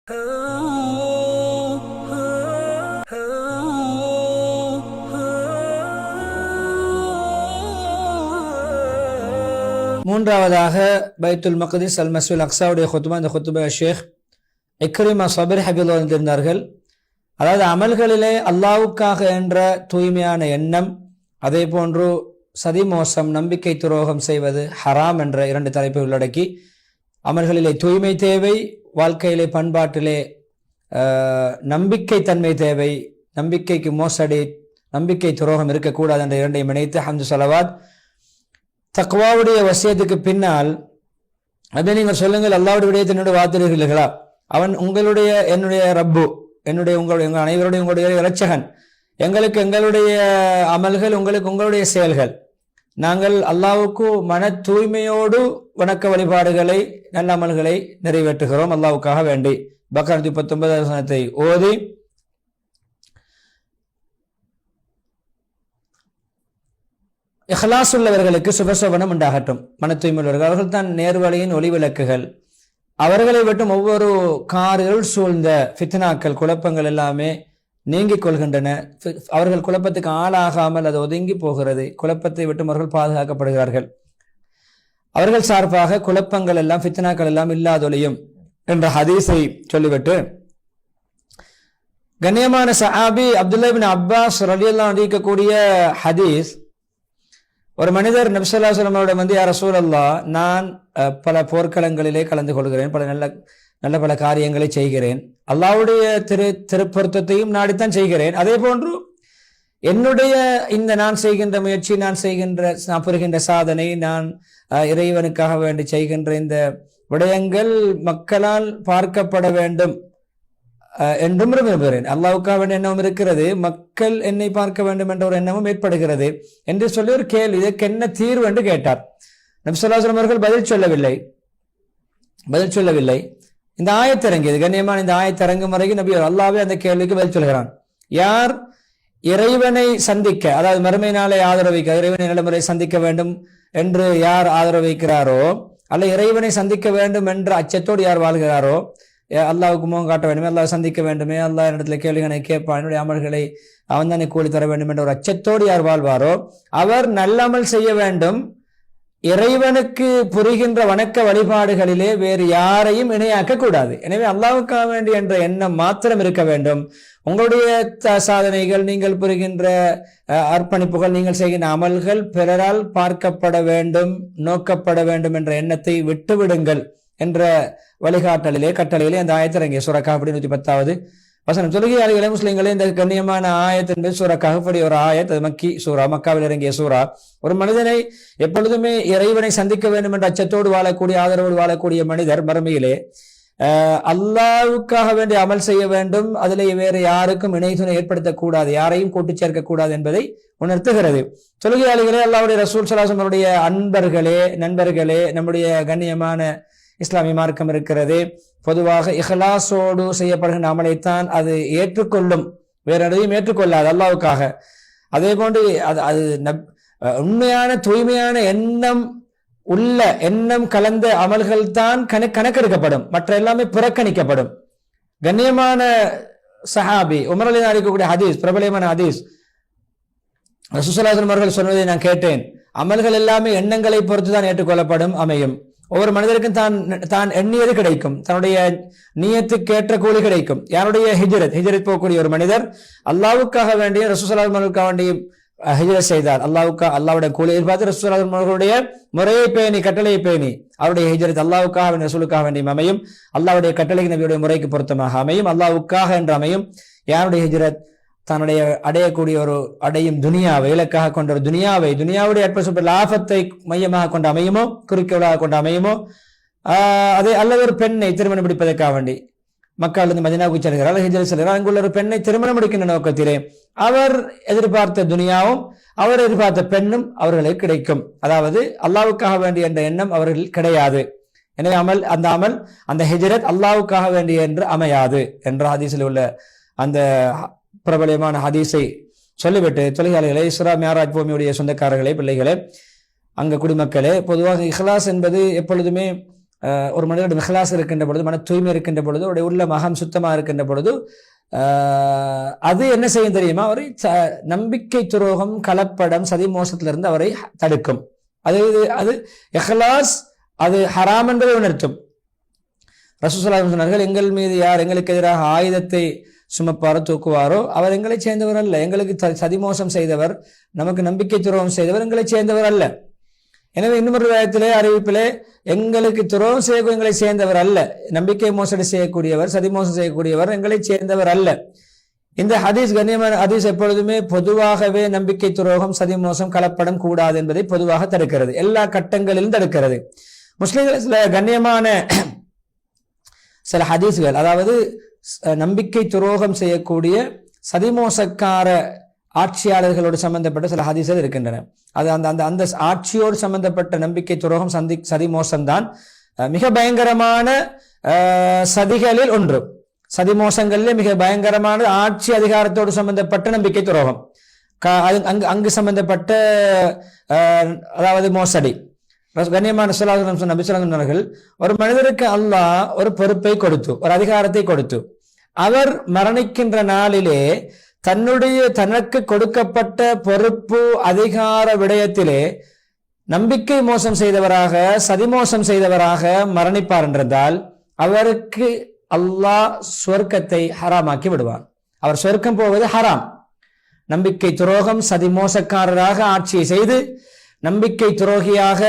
மூன்றாவதாக பைத்துல் மக்திஸ் அல் மஸ்ஜிதுல் அக்ஸாவுடைய குத்துபா, இந்த குத்துபா ஷேக் இக்ரிமா சபிர் ஹபிதுல்லாஹ் இருந்தார்கள். அதாவது அமல்களிலே அல்லாஹ்வுக்காக என்ற தூய்மையான எண்ணம், அதே போன்று சதி மோசம், நம்பிக்கை துரோகம் செய்வது ஹராம் என்ற இரண்டு தலைப்பை உள்ளடக்கி அமல்களிலே தூய்மை தேவை, வாழ்க்கையிலே பண்பாட்டிலே நம்பிக்கை தன்மை தேவை, நம்பிக்கைக்கு மோசடி நம்பிக்கை துரோகம் இருக்கக்கூடாது என்ற இரண்டையும் இணைத்து ஹம்து ஸலவாத். தக்வாவுடைய வசியத்துக்கு பின்னால் அதை நீங்கள் சொல்லுங்கள், அல்லாஹ்வுடைய விடயத்தை என்னுடைய வார்த்தைகளா, அவன் உங்களுடைய என்னுடைய ரப்பு, என்னுடைய எங்கள் அனைவருடைய உங்களுடைய இரட்சகன், எங்களுக்கு எங்களுடைய அமல்கள், உங்களுக்கு உங்களுடைய செயல்கள், நாங்கள் அல்லாஹ்வுக்கு மன தூய்மையோடு வணக்க வழிபாடுகளை நல்ல அமல்களை நிறைவேற்றுகிறோம் அல்லாஹ்வுக்காக வேண்டி. பக்ரா 19 ஓதி இஹ்லாஸ் உள்ளவர்களுக்கு சுபசோபனம் உண்டாகட்டும். மன தூய்மை உள்ளவர்கள், அவர்கள் தான் நேர்வழியின் ஒளி விளக்குகள். அவர்களை விட்டும் ஒவ்வொரு இருள் சூழ்ந்த ஃபித்னாக்கள், குழப்பங்கள் எல்லாமே நீங்கிக் கொள்கின்றன. அவர்கள் குழப்பத்துக்கு ஆளாகாமல் அது ஒதுங்கி போகிறது. குழப்பத்தை விட்டும் அவர்கள் பாதுகாக்கப்படுகிறார்கள். அவர்கள் சார்பாக குழப்பங்கள் எல்லாம் ஃபித்னாக்கள் எல்லாம் இல்லாதொழியும் என்ற ஹதீஸை சொல்லிவிட்டு, கண்ணியமான சஹாபி அப்துல்லா இப்னு அப்பாஸ் ரலியல்லாஹு அன்ஹு அறிவிக்கக்கூடிய ஹதீஸ், ஒரு மனிதர் நபி ஸல்லல்லாஹு அலைஹி வஸல்லம் வந்து, யா ரசூலல்லாஹ், நான் பல போர்க்களங்களிலே கலந்து கொள்கிறேன், பல நல்ல பல காரியங்களை செய்கிறேன், அல்லாஹ்வுடைய திருப்பொருத்தத்தையும் நாடித்தான் செய்கிறேன், அதே போன்று என்னுடைய இந்த நான் செய்கின்ற முயற்சி, நான் புரிகின்ற சாதனை, நான் இறைவனுக்காக வேண்டி செய்கின்ற இந்த விடயங்கள் மக்களால் பார்க்கப்பட வேண்டும் என்றும் விரும்புகிறேன். அல்லாஹ்வுக்காக வேண்டிய எண்ணமும் இருக்கிறது, மக்கள் என்னை பார்க்க வேண்டும் என்ற ஒரு எண்ணமும் ஏற்படுகிறது என்று சொல்லி ஒரு கேள்வி, இதற்கு என்ன தீர்வு என்று கேட்டார். நபி ஸல்லல்லாஹு அலைஹி வஸல்லம் அவர்கள் பதில் சொல்லவில்லை. இந்த ஆயத்திறங்கியது, கண்ணியமான இந்த ஆயத்திறங்கும் வரைக்கும் நபி அல்லாஹ்வே அந்த கேள்விக்கு பதில் சொல்கிறான். யார் இறைவனை சந்திக்க, அதாவது மறுமை நாளை ஆதரவைக்க, இறைவனை நிலைமுறை சந்திக்க வேண்டும் என்று யார் ஆதரவு வைக்கிறாரோ, அல்ல இறைவனை சந்திக்க வேண்டும் என்ற அச்சத்தோடு யார் வாழ்கிறாரோ, அல்லாஹ்வுக்கு முகம் காட்ட வேண்டுமே, அல்லாஹ் சந்திக்க வேண்டுமே, அல்லாஹ் இடத்துல கேள்விகளை கேட்பான், என்னுடைய அமல்களை அவன் தானே கூலி தர வேண்டும் என்ற ஒரு அச்சத்தோடு யார் வாழ்வாரோ அவர் நல்லமல் செய்ய வேண்டும். இறைவனுக்கு புரிகின்ற வணக்க வழிபாடுகளிலே வேறு யாரையும் இணையாக்க கூடாது. எனவே அல்லாஹ்வுக்காக வேண்டி என்ற எண்ணம் மாத்திரம் இருக்க வேண்டும். உங்களுடைய சாதனைகள், நீங்கள் புரிகின்ற அர்ப்பணிப்புகள், நீங்கள் செய்கின்ற அமல்கள் பிறரால் பார்க்கப்பட வேண்டும், நோக்கப்பட வேண்டும் என்ற எண்ணத்தை விட்டுவிடுங்கள் என்ற வழிகாட்டலிலே கட்டளையிலே அந்த ஆயத்திறங்கிய சூரா கஹஃப் 110வது வசனம். தொழுகையாளிகளே, முஸ்லிம்களே, இந்த கண்ணியமான ஆயத் என்பது சூரா கஹஃப் ஒரு ஆயத், அது மக்கி சூரா, மக்காவில் இறங்கிய சூரா. ஒரு மனிதனை எப்பொழுதுமே இறைவனை சந்திக்க வேண்டும் என்ற அச்சத்தோடு வாழக்கூடிய, ஆதரவோடு வாழக்கூடிய மனிதர் மறுமையிலே அல்லாஹ்வுக்காக வேண்டி அமல் செய்ய வேண்டும், அதிலே வேறு யாருக்கும் இணை துணை ஏற்படுத்தக்கூடாது, யாரையும் கூட்டு சேர்க்கக்கூடாது என்பதை உணர்த்துகிறது. தொழுகையாளிகளே, அல்லாஹ்வுடைய ரசூல் ஸல்லல்லாஹு அலைஹி வஸல்லம் அன்பர்களே, நண்பர்களே, நம்முடைய கண்ணியமான இஸ்லாமிய மார்க்கம் இருக்கிறது. பொதுவாக இஹ்லாஸோடு செய்யப்படுகின்ற அமலைத்தான் அது ஏற்றுக்கொள்ளும், வேற எதையும் ஏற்றுக்கொள்ளாது அல்லாஹ்வுக்காக. அதே போன்று அது உண்மையான தூய்மையான எண்ணம் கலந்த அமல்கள் தான் கணக்கெடுக்கப்படும், மற்ற எல்லாமே புறக்கணிக்கப்படும். கண்ணியமான சஹாபி உமர் ரலியல்லாஹு அன்ஹு அறிவிக்கக்கூடிய ஹதீஸ், பிரபலமான ஹதீஸ், ரசூலுல்லாஹி ஸல்லல்லாஹு அலைஹி வஸல்லம் அவர்கள் சொன்னதை நான் கேட்டேன், அமல்கள் எல்லாமே எண்ணங்களை பொறுத்து தான் ஏற்றுக்கொள்ளப்படும், அமையும். ஒவ்வொரு மனிதருக்கும் தான் எண்ணியது கிடைக்கும், தன்னுடைய நியத்துக்கு ஏற்ற கூலி கிடைக்கும். யாருடைய ஹிஜ்ரத் போகக்கூடிய ஒரு மனிதர் அல்லாஹ்வுக்காக வேண்டிய, ரசூலுல்லாஹி ஸல்லல்லாஹு அலைஹி வஸல்லம் வேண்டிய ஹிஜ்ரத் செய்தார், அல்லாஹ்வுடைய கூலியை எதிர்பார்த்து ரசூலுல்லாஹி ஸல்லல்லாஹு அலைஹி வஸல்லம் அவர்களுடைய முறையை பேணி, கட்டளையை பேணி அவருடைய ஹிஜ்ரத் அல்லாஹ்வுக்காக வேண்டிய, ரசூலுக்காக வேண்டியும் அமையும், அல்லாஹ்வுடைய கட்டளைக்கு நபியுடைய முறைக்கு பொருத்தமாக அமையும், அல்லாஹ்வுக்காக என்று அமையும். யாருடைய ஹிஜ்ரத் தன்னுடைய அடையக்கூடிய அடையும் துனியாவை இலக்காக கொண்ட ஒரு துனியாவுடைய அற்ப லாபத்தை மையமாக கொண்டு அமையுமோ, குறிக்கோளாக கொண்டு அமையுமோ, அதே அல்லது ஒரு பெண்ணை திருமணம் முடிப்பதற்காக வேண்டி மக்காலிருந்து மதீனாவுக்கு செல்கிறார், ஹிஜ்ரத் செல்கிறார், அங்குள்ள ஒரு பெண்ணை திருமணம் முடிக்கின்ற நோக்கத்திலே அவர் எதிர்பார்த்த துனியாவும் அவர் எதிர்பார்த்த பெண்ணும் அவர்களுக்கு கிடைக்கும். அதாவது அல்லாஹ்வுக்காக வேண்டிய என்ற எண்ணம் அவர்கள் கிடையாது. எனவே அந்த ஹிஜ்ரத் அல்லாஹ்வுக்காக வேண்டிய என்று அமையாது என்ற ஹதீஸில் உள்ள அந்த பிரபலமான ஹதீஸை சொல்லிவிட்டு, தொழிலாளிகளை, இஸ்ரா மியாராஜ் பூமியுடைய சொந்தக்காரர்களே, பிள்ளைகளே, அங்க குடிமக்களே, பொதுவாக இஹ்லாஸ் என்பது எப்பொழுதுமே ஒரு மனிதனுடைய இஹ்லாஸ் இருக்கின்ற பொழுது, மன தூய்மை இருக்கின்ற பொழுது, அவருடைய உள்ள மகம் சுத்தமாக இருக்கின்ற பொழுது அது என்ன செய்யும் தெரியுமா? அவரை நம்பிக்கை துரோகம், கலப்படம், சதி மோசத்திலிருந்து அவரை தடுக்கும். அது இஹ்லாஸ், அது ஹராம் என்பதை உணர்த்தும். ரசூலுல்லாஹி ஸல்லல்லாஹு அலைஹி வஸல்லம் சொன்னார்கள், எங்கள் மீது யார் எங்களுக்கு எதிராக ஆயுதத்தை சுமப்பாரோ தூக்குவாரோ அவர் எங்களை சேர்ந்தவர் அல்ல. எங்களுக்கு சதிமோசம் செய்தவர், நமக்கு நம்பிக்கை துரோகம் செய்தவர் எங்களை சேர்ந்தவர் அல்ல. எனவே இன்னொரு விதத்திலே அறிவிப்பிலே எங்களுக்கு துரோகம் செய்யக்கூடிய எங்களை சேர்ந்தவர் அல்ல, நம்பிக்கை மோசடி செய்யக்கூடியவர், சதிமோசம் செய்யக்கூடியவர் எங்களை சேர்ந்தவர் அல்ல. இந்த ஹதீஸ் கண்ணியமான ஹதீஸ் எப்பொழுதுமே பொதுவாகவே நம்பிக்கை துரோகம், சதிமோசம், கலப்படம் கூடாது என்பதை பொதுவாக தடுக்கிறது, எல்லா கட்டங்களிலும் தடுக்கிறது. முஸ்லிம்கள் சில கண்ணியமான சில ஹதீஸ்கள், அதாவது நம்பிக்கை துரோகம் செய்யக்கூடிய சதிமோசக்கார ஆட்சியாளர்களோடு சம்பந்தப்பட்ட சில ஹதீஸ்கள் இருக்கின்றன. அது அந்த அந்த அந்த ஆட்சியோடு சம்பந்தப்பட்ட நம்பிக்கை துரோகம், சதிமோசம்தான் மிக பயங்கரமான சதிகளில் ஒன்று. சதிமோசங்களிலே மிக பயங்கரமான ஆட்சி அதிகாரத்தோடு சம்பந்தப்பட்ட நம்பிக்கை துரோகம், அங்கு சம்பந்தப்பட்ட அதாவது மோசடி. கண்ணியமான நபி சொன்னார்கள், ஒரு மனிதருக்கு அல்லாஹ் ஒரு பொறுப்பை கொடுத்து, ஒரு அதிகாரத்தை கொடுத்து, அவர் மரணிக்கின்ற நாளிலே தனக்கு கொடுக்கப்பட்ட பொறுப்பு அதிகார விடயத்திலே நம்பிக்கை மோசம் செய்தவராக, சதிமோசம் செய்தவராக மரணிப்பார் என்றால் அவருக்கு அல்லாஹ் சொர்க்கத்தை ஹராமாக்கி விடுவார். அவர் சொர்க்கம் போவது ஹராம். நம்பிக்கை துரோகம், சதிமோசக்காரராக ஆட்சியை செய்து, நம்பிக்கை துரோகியாக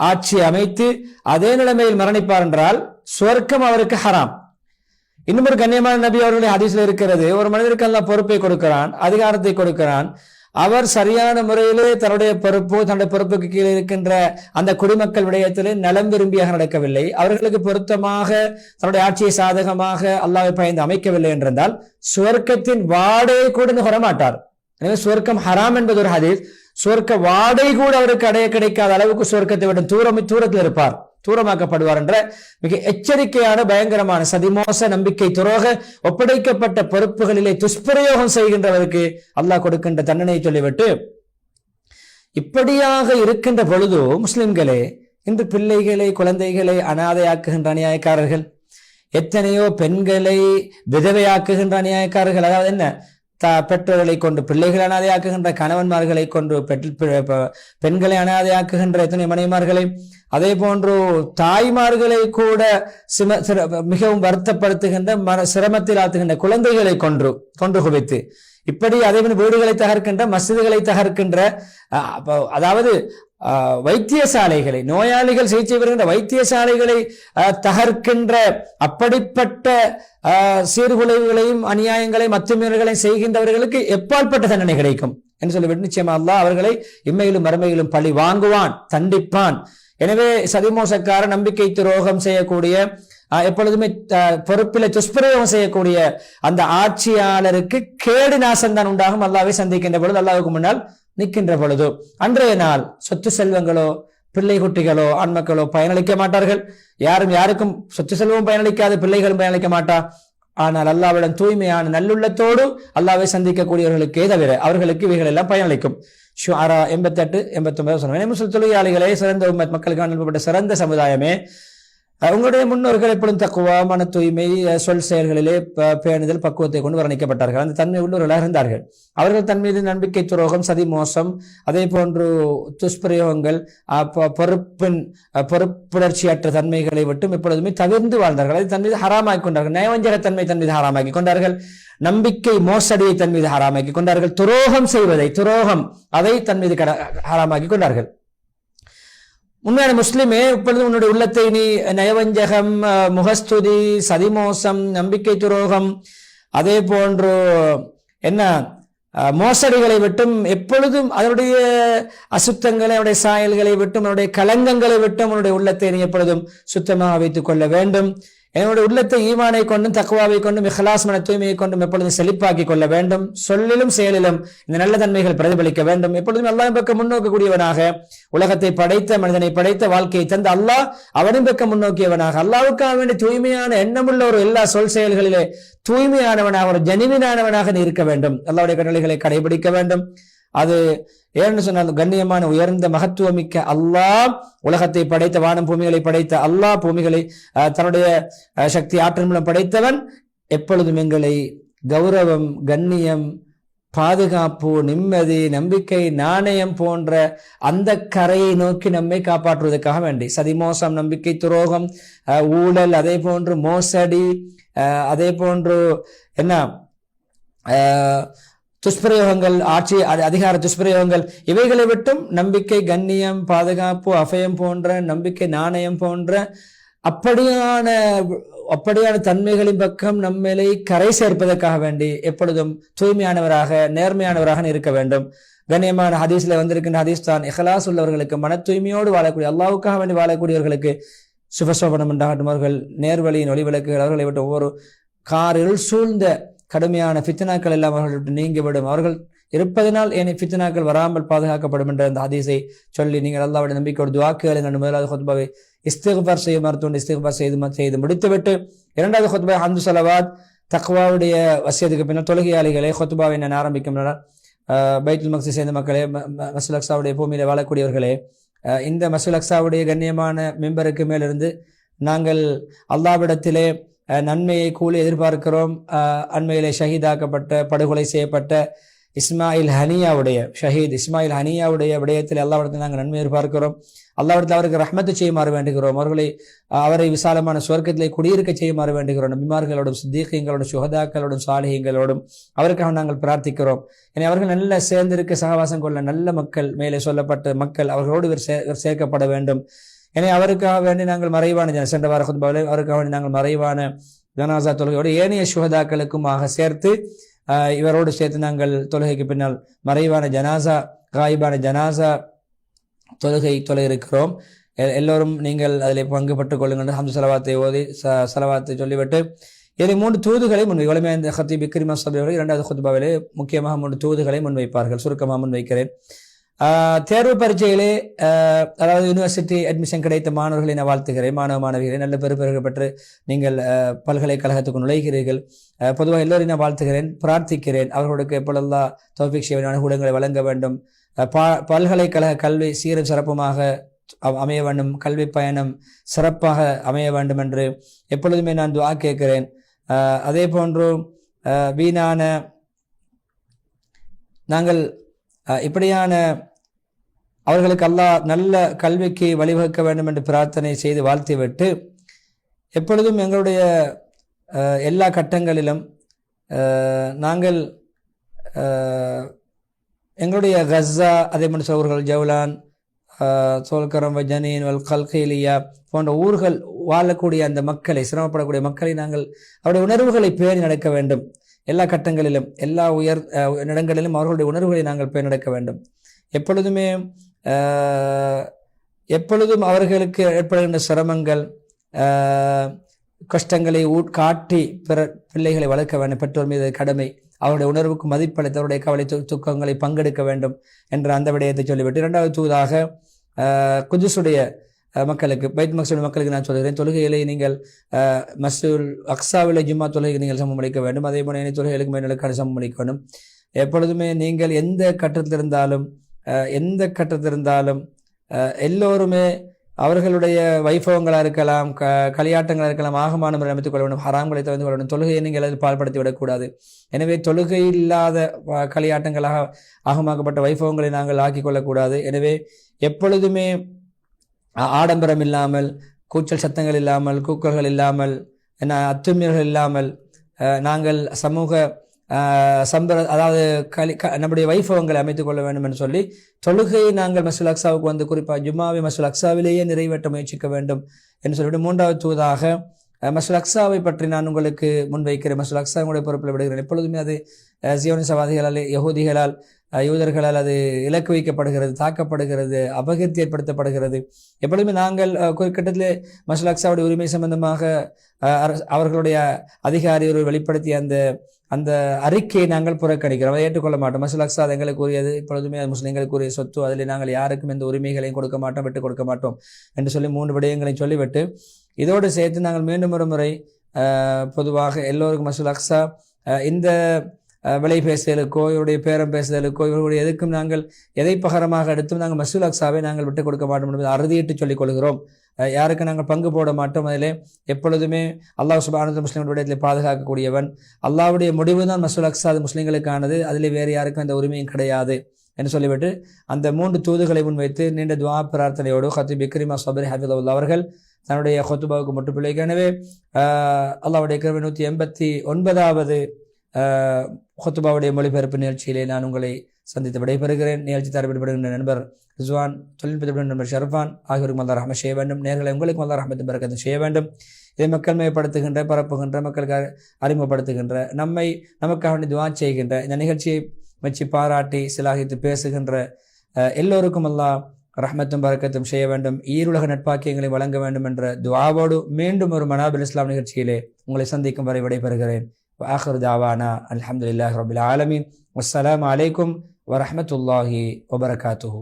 ஆட்சி அமைத்து அதே நிலைமையில் மரணிப்பார் என்றால் சொர்க்கம் அவருக்கு ஹராம். இன்னும் ஒரு கண்ணியமான நபி அவர்களுடைய ஹதீஸ்ல இருக்கிறது, ஒரு மனிதருக்கு அல்லாஹ் பொறுப்பை கொடுக்கிறான், அதிகாரத்தை கொடுக்கிறான், அவர் சரியான முறையிலே தன்னுடைய பொறுப்புக்கு கீழே இருக்கின்ற அந்த குடிமக்கள் விடயத்திலே நலம் விரும்பியாக நடக்கவில்லை, அவர்களுக்கு பொருத்தமாக தன்னுடைய ஆட்சியை சாதகமாக அல்லாஹ்வை பயந்து அமைக்கவில்லை என்றால் சுவர்க்கத்தின் வாடை கூட வரமாட்டார். எனவே சுவர்க்கம் ஹராம் என்பது ஒரு ஹதீஸ். சுவர்க்க வாடை கூட அவருக்கு அடைய கிடைக்காத அளவுக்கு சுவர்க்கத்தை விட தூரத்தில் இருப்பார், தூரமாக்கப்படுவார் என்ற மிக எச்சரிக்கையான பயங்கரமான சதிமோச, நம்பிக்கை துரோக, ஒப்படைக்கப்பட்ட பொறுப்புகளிலே துஷ்பிரயோகம் செய்கின்றவருக்கு அல்லாஹ் கொடுக்கின்ற தண்டனை சொல்லிவிட்டு, இப்படியாக இருக்கின்ற பொழுது முஸ்லிம்களே இன்று பிள்ளைகளை, குழந்தைகளை அனாதையாக்குகின்ற அநியாயக்காரர்கள், எத்தனையோ பெண்களை விதவையாக்குகின்ற அநியாயக்காரர்கள், அதாவது என்ன, பெற்றோர்களை கொண்டு பிள்ளைகளை அனாதையாக்குகின்ற, கணவன்மார்களை கொண்டு பெண்களை அனாதையாக்குகின்ற எத்தனை மனைவிமார்களை, அதே போன்று தாய்மார்களை கூட மிகவும் வருத்தப்படுத்துகின்ற, சிரமத்தில் ஆத்துகின்ற குழந்தைகளை கொன்று குவித்து, இப்படி அதே வீடுகளை தகர்க்கின்ற, மஸ்ஜிதுகளை தகர்க்கின்ற, அதாவது வைத்தியசாலைகளை, நோயாளிகள் சிகிச்சை பெறுகின்ற வைத்தியசாலைகளை தகர்க்கின்ற அப்படிப்பட்ட சீர்குலைவுகளையும் அநியாயங்களையும் அத்துமீறல்களையும் செய்கின்றவர்களுக்கு எப்பாற்பட்ட தண்டனை கிடைக்கும் என்று சொல்லிவிட்டு நிச்சயமா அல்லாஹ் அவர்களை இம்மையிலும் மறுமையிலும் பழி வாங்குவான், தண்டிப்பான். எனவே சதிமோசக்கார, நம்பிக்கை துரோகம் செய்யக்கூடிய, எப்பொழுதுமே பொறுப்பில துஷ்பிரயோகம் செய்யக்கூடிய அந்த ஆட்சியாளருக்கு கேடு நாசம்தான் உண்டாகும். அல்லாஹ்வை சந்திக்கின்ற பொழுது, அல்லாஹ்வுக்கு முன்னால் நிற்கின்ற பொழுது, அன்றைய நாள் சொத்து செல்வங்களோ, பிள்ளை குட்டிகளோ, ஆண்மக்களோ பயனளிக்க மாட்டார்கள். யாருக்கும் சொத்து செல்வமும் பயனளிக்காது, பிள்ளைகளும் பயனளிக்க மாட்டார். ஆனால் அல்லாஹ்விடம் தூய்மையான நல்லுள்ளத்தோடு அல்லாஹ்வை சந்திக்கக்கூடியவர்களுக்கே தவிர அவர்களுக்கு இவைகள் எல்லாம் பயனளிக்கும். ஷுஆரா 88, 89 சொன்னாங்க. முஸ்லிம் தொழிலாளிகளே, சிறந்த உம்மத், மக்களுக்கு அனுப்பப்பட்ட சிறந்த சமுதாயமே, உங்களுடைய முன்னோர்கள் எப்பொழுதும் தக்குவா, மன தூய்மை, சொல் செயல்களிலே பேணுதல், பக்குவத்தை கொண்டு வர்ணிக்கப்பட்டார்கள். அந்த தன்மை உள்ளவர்களாக இருந்தார்கள். அவர்கள் தன் மீது நம்பிக்கை துரோகம், சதி மோசம், அதே போன்று துஷ்பிரயோகங்கள், பொறுப்புணர்ச்சியற்ற தன்மைகளை விட்டும் எப்பொழுதுமே தவிர்ந்து வாழ்ந்தார்கள். அதை தன் மீது ஹராமாக்கி கொண்டார்கள். நயவஞ்சகத்தன்மை தன் மீது ஹராமாக்கி கொண்டார்கள். நம்பிக்கை மோசடியை தன் மீது ஹராமாக்கி கொண்டார்கள். துரோகம் அதை தன் மீது ஹராமாக்கி கொண்டார்கள். உண்மையான முஸ்லிமே, இப்பொழுது உன்னுடைய உள்ளத்தை நீ நயவஞ்சகம், முகஸ்துதி, சதிமோசம், நம்பிக்கை துரோகம், அதே போன்று என்ன மோசடிகளை விட்டும், எப்பொழுதும் அதனுடைய அசுத்தங்களை, அவருடைய சாயல்களை விட்டும், அவருடைய கலங்கங்களை விட்டும் உன்னுடைய உள்ளத்தை நீ எப்பொழுதும் சுத்தமாக வைத்துக் கொள்ள வேண்டும். என்னுடைய உள்ளத்தை ஈமானை கொண்டும், தக்வாவை கொண்டும், இஹ்லாஸ் மன தூய்மையை கொண்டும் எப்பொழுதும் செழிப்பாக்கி கொள்ள வேண்டும். சொல்லிலும் செயலிலும் இந்த நல்ல தன்மைகள் பிரதிபலிக்க வேண்டும். எப்பொழுதும் அல்லாஹ்வின் பக்கம் முன்னோக்கக்கூடியவனாக, உலகத்தை படைத்த, மனிதனை படைத்த, வாழ்க்கையை தந்த அல்லாஹ் அவனின் பக்கம் முன்னோக்கியவனாக, அல்லாஹ்வுக்காக வேண்டிய தூய்மையான எண்ணமுள்ள ஒரு எல்லா சொல் செயல்களிலே தூய்மையானவனாக, ஒரு ஜனிவினானவனாக நீ இருக்க வேண்டும். அல்லாஹ்வுடைய கட்டளைகளை கடைபிடிக்க வேண்டும். அது ஏன்னு சொன்னால் கண்ணியமான உயர்ந்த மகத்துவமிக்க அல்லாஹ், உலகத்தை படைத்த வானம் பூமிகளை படைத்த அல்லாஹ், பூமிகளை தன்னுடைய சக்தி ஆற்றல் மூலம் படைத்தவன், எப்பொழுதும் எங்களை கௌரவம், கண்ணியம், பாதுகாப்பு, நிம்மதி, நம்பிக்கை, நாணயம் போன்ற அந்த கரையை நோக்கி நம்மை காப்பாற்றுவதற்காக வேண்டி சதிமோசம், நம்பிக்கை துரோகம், ஊழல், அதே போன்று மோசடி, அதே போன்று என்ன துஷ்பிரயோகங்கள், ஆட்சி அதிகார துஷ்பிரயோகங்கள், இவைகளை விட்டும் நம்பிக்கை, கண்ணியம், பாதுகாப்பு, அபயம் போன்ற நம்பிக்கை, நாணயம் போன்ற அப்படியான தன்மைகளின் பக்கம் நம்மளை கரை சேர்ப்பதற்காக வேண்டி எப்பொழுதும் தூய்மையானவராக, நேர்மையானவராக இருக்க வேண்டும். கண்ணியமான ஹதீஸ்ல வந்திருக்கின்ற ஹதீஸ் தான், இஹ்லாஸ் உள்ளவர்களுக்கு, மன தூய்மையோடு வாழக்கூடிய, அல்லாஹ்வுக்காக வேண்டி வாழக்கூடியவர்களுக்கு சுபசோபனம் உண்டாகட்டும். அவர்கள் நேர்வழியின் ஒளிவிளக்குகள், அவர்களை விட்டு ஒவ்வொரு காரில் சூழ்ந்த கடுமையான ஃபித்னாக்கள் எல்லாம் அவர்கள் விட்டு நீங்கிவிடும். அவர்கள் இருப்பதனால் ஏன் ஃபித்னாக்கள் வராமல் பாதுகாக்கப்படும் என்ற அந்த ஹதீஸை சொல்லி நீங்கள் அல்லாஹ்வுடைய நம்பிக்கையோடு துஆ கேளுங்கள். முதலாவது ஹுத்பாவை இஸ்திக்பார் செய்ய மறுத்துண்டு இஸ்திக்பார் செய்து முடித்துவிட்டு, இரண்டாவது ஹுத்பா ஹம்து ஸலவாத், தக்வாவுடைய வசியத்துக்கு பின்னர் தொழுகையாளிகளை ஹுத்பாவை நான் ஆரம்பிக்கும். பைத்துல் மக்ஸிஸ் சேர்ந்த மக்களே, மஸ்ஜித் அக்ஸாவுடைய பூமியில வாழக்கூடியவர்களே, இந்த மஸ்ஜித் அக்ஸாவுடைய கண்ணியமான மிம்பருக்கு மேலிருந்து நாங்கள் அல்லாஹ்விடத்திலே நன்மையை கூலி எதிர்பார்க்கிறோம். அண்மையிலே ஷஹீதாக்கப்பட்ட, படுகொலை செய்யப்பட்ட இஸ்மாயில் ஹனியாவுடைய இஸ்மாயில் ஹனியாவுடைய விடயத்தில் அல்லாஹ்விடத்தில் நாங்கள் நன்மை எதிர்பார்க்கிறோம். அல்லாஹ்விடத்தில் அவருக்கு ரஹ்மத்து செய்யுமாறு வேண்டுகிறோம். அவரை விசாலமான சுவர்க்கத்திலே குடியிருக்க செய்யுமாறு வேண்டுகிறோம். நபிமார்களோடும், சித்தீகங்களோடும், சுஹதாக்களோடும், சாலிஹீங்களோடும் அவருக்காக நாங்கள் பிரார்த்திக்கிறோம். எனவே அவர்கள் நல்ல சேர்ந்திருக்க, சகவாசம் கொள்ள நல்ல மக்கள், மேலே சொல்லப்பட்ட மக்கள், அவர்களோடு சேர்க்கப்பட வேண்டும். எனவே அவருக்காக வேண்டி நாங்கள் மறைவான சென்ற வார ஹுத்பாவிலே அவருக்காக வேண்டி நாங்கள் மறைவான ஜனாசா தொழுகையோடு ஏனைய சுஹதாக்களுக்குமாக சேர்த்து இவரோடு சேர்த்து நாங்கள் தொழுகைக்கு பின்னால் மறைவான ஜனாசா, காயிபான ஜனாசா தொழுகை இருக்கிறோம். எல்லோரும் நீங்கள் அதில் பங்கு பட்டுக் கொள்ளுங்கள். ஹம்து ஸலவாத்தை ஓதி ஸலவாத்தை சொல்லிவிட்டு இதில் 3 தூதுகளை முன்வை இந்த ஹத்தீப் இக்ரிமா ஸஹாபி இரண்டாவது ஹுத்பாவிலே முக்கியமாக 3 தூதுகளை முன்வைப்பார்கள். சுருக்கமாக முன்வைக்கிறேன். தேர்வு பரீட்சையிலே, அதாவது யூனிவர்சிட்டி அட்மிஷன் கிடைத்த மாணவர்களை நான் வாழ்த்துகிறேன். மாணவிகளை நல்ல பெறுபேறுகள் பெற்று நீங்கள் பல்கலைக்கழகத்துக்கு நுழைகிறீர்கள். பொதுவாக எல்லோரையும் நான் வாழ்த்துகிறேன், பிரார்த்திக்கிறேன். அவர்களுக்கு எப்பொழுதெல்லாம் தௌஃபீக் செய்ய அனுகூலங்களை வழங்க வேண்டும். பல்கலைக்கழக கல்வி சீரும் சிறப்புமாக அமைய வேண்டும், கல்வி பயணம் சிறப்பாக அமைய வேண்டும் என்று எப்பொழுதுமே நான் துஆ கேட்கிறேன். அதே போன்று வீணான நாங்கள் இப்படியான அவர்களுக்கு அல்லாஹ் நல்ல கல்விக்கு வழிவகுக்க வேண்டும் என்று பிரார்த்தனை செய்து வாழ்த்திவிட்டு, எப்பொழுதும் எங்களுடைய எல்லா கட்டங்களிலும் நாங்கள் எங்களுடைய கஸா, அதே மாதிரி சோர்கள், ஜவுலான், சோல்கரம், ஜனீன், கல்கைலியா போன்ற ஊர்கள் வாழக்கூடிய அந்த மக்களை, சிரமப்படக்கூடிய மக்களை நாங்கள் அவருடைய உணர்வுகளை பேணி நடக்க வேண்டும். எல்லா கட்டங்களிலும், எல்லா இடங்களிலும் அவர்களுடைய உணர்வுகளை நாங்கள் பேணி நடக்க வேண்டும். எப்பொழுதும் அவர்களுக்கு ஏற்படுகின்ற சிரமங்கள், கஷ்டங்களை காட்டி பிள்ளைகளை வளர்க்க வேண்டும். பெற்றோர் மீது கடமை. அவருடைய உணர்வுக்கு மதிப்பளித்து அவருடைய கவலை துக்கங்களை பங்கெடுக்க வேண்டும் என்ற அந்த விடயத்தை சொல்லிவிட்டு, இரண்டாவது தூதாக குதுசுடைய மக்களுக்கு, பைத் மக்சூடைய மக்களுக்கு நான் சொல்கிறேன், தொழுகைகளை நீங்கள் மஸ்ஜிதுல் அக்ஸாவிலே ஜும்மா தொழுகைக்கு நீங்கள் சமம் அளிக்க வேண்டும். அதே போல தொழுகைகளுக்கு மேலுக்கான சமம் அளிக்க வேண்டும். எப்பொழுதுமே நீங்கள் எந்த கட்டத்தில் இருந்தாலும் எல்லோருமே அவர்களுடைய வைபவங்களாக இருக்கலாம், களியாட்டங்களாக இருக்கலாம், ஆகமான முறை அமைத்துக் கொள்ள வேண்டும். ஹராம்களை தவிர்த்து கொள்ள வேண்டும். தொழுகையை நீங்கள் அதில் பால்படுத்தி விடக்கூடாது. எனவே தொழுகை இல்லாத களியாட்டங்களாக ஆகமாக்கப்பட்ட வைபவங்களை நாங்கள் ஆக்கிக் கொள்ளக்கூடாது. எனவே எப்பொழுதுமே ஆடம்பரம் இல்லாமல், கூச்சல் சத்தங்கள் இல்லாமல், கூக்கல்கள் இல்லாமல், அத்துமீறல்கள் இல்லாமல் நாங்கள் சமூக அதாவது நம்முடைய வைபவங்களை அமைத்துக் கொள்ள வேண்டும் என்று சொல்லி, தொழுகையை நாங்கள் மஸ்ஜித் அக்ஸாவுக்கு வந்து குறிப்பாக ஜும்மாவை மஸ்ஜித் அக்ஸாவிலேயே நிறைவேற்ற முயற்சிக்க வேண்டும் என்று சொல்லிவிட்டு, மூன்றாவது தூதாக மஸ்ஜித் அக்ஸாவை பற்றி நான் உங்களுக்கு முன்வைக்கிறேன். மஸ்ஜித் அக்ஸாவுடைய பொறுப்பில் விடுகிறேன். எப்பொழுதுமே அது ஜியோனிசவாதிகளால், யகூதிகளால், யூதர்களால் அது இலக்கு வைக்கப்படுகிறது, தாக்கப்படுகிறது, அபகீர்த்தி ஏற்படுத்தப்படுகிறது. எப்பொழுதுமே நாங்கள் குறிப்பிட்டத்திலே மஸ்ஜித் அக்ஸாவுடைய உரிமை சம்பந்தமாக அவர்களுடைய அதிகாரி வெளிப்படுத்திய அந்த அறிக்கையை நாங்கள் புறக்கணிக்கிறோம், அதை ஏற்றுக்கொள்ள மாட்டோம். மஸ்ஜித் அக்ஸா அது எங்களுக்கு உரியது, இப்பொழுதுமே அது முஸ்லிம்களுக்குரிய சொத்து, அதில் நாங்கள் யாருக்கும் எந்த உரிமைகளையும் கொடுக்க மாட்டோம், விட்டுக் கொடுக்க மாட்டோம் என்று சொல்லி 3 விடயங்களையும் சொல்லிவிட்டு, இதோடு சேர்த்து நாங்கள் மீண்டும் ஒரு முறை பொதுவாக எல்லோருக்கும் மஸ்ஜித் அக்ஸா இந்த விலை பேசுதலுக்கோ இவருடைய பேரம் பேசுதலுக்கோ இவருடைய எதுக்கும் நாங்கள் எதை பகரமாக எடுத்தும் நாங்கள் மஸ்ஜிதுல் அக்ஸாவை நாங்கள் விட்டுக் கொடுக்க மாட்டோம் என்பதை அறுதியிட்டு சொல்லிக் கொள்கிறோம். யாருக்கு நாங்கள் பங்கு போட மாட்டோம். அதிலே எப்பொழுதுமே அல்லாஹ் சுப்ஹானஹு முஸ்லிம்களுடைய இடத்தில் பாதுகாக்கக்கூடியவன். அல்லாஹ்வுடைய முடிவு தான் மஸ்ஜிதுல் அக்ஸா, அது முஸ்லிம்களுக்கானது, அதிலே வேறு யாருக்கும் அந்த உரிமையும் கிடையாது என்று சொல்லிவிட்டு அந்த 3 தூதுகளை முன்வைத்து நீண்ட துஆ பிரார்த்தனையோடு ஹத்தீப் இக்ரிமா ஸபரி ஹஃபிதஹுல்லாஹ் அவர்கள் தன்னுடைய ஹுத்பாவுக்கு முற்றுப்புள்ளி. எனவே அல்லாஹ்வுடைய கிருபை 189வது ஹுத்பாவுடைய மொழிபெயர்ப்பு நிகழ்ச்சியிலே நான் உங்களை சந்தித்து விடைபெறுகிறேன். நிகழ்ச்சி தரப்படுகின்ற நண்பர் ரிஸ்வான், தொழில்நுட்ப நண்பர் ஷர்ஃபான் ஆகியோருக்கும் அல்லாஹ் ரஹ்மத் செய்ய வேண்டும். நேர்களை உங்களுக்கும் அல்லாஹ் ரஹ்மத்தும் பரக்கத்தும் செய்ய வேண்டும். இதை மக்கள் மேம்படுத்துகின்ற, பரப்புகின்ற, மக்களுக்கு அறிமுகப்படுத்துகின்ற, நமக்காக துஆ செய்கின்ற, இந்த நிகழ்ச்சியை வச்சு பாராட்டி சிலாகித்து பேசுகின்ற எல்லோருக்கும் அல்லாஹ் ரஹ்மத்தும் பரக்கத்தும் செய்ய வேண்டும். ஈருலக நட்பாக்கியங்களை வழங்க வேண்டும் என்ற துஆவோடு மீண்டும் ஒரு மனாபில் இஸ்லாம் நிகழ்ச்சியிலே உங்களை சந்திக்கும் வரை விடைபெறுகிறேன். وآخر دعوانا الحمد لله رب العالمين والسلام عليكم ورحمة الله وبركاته.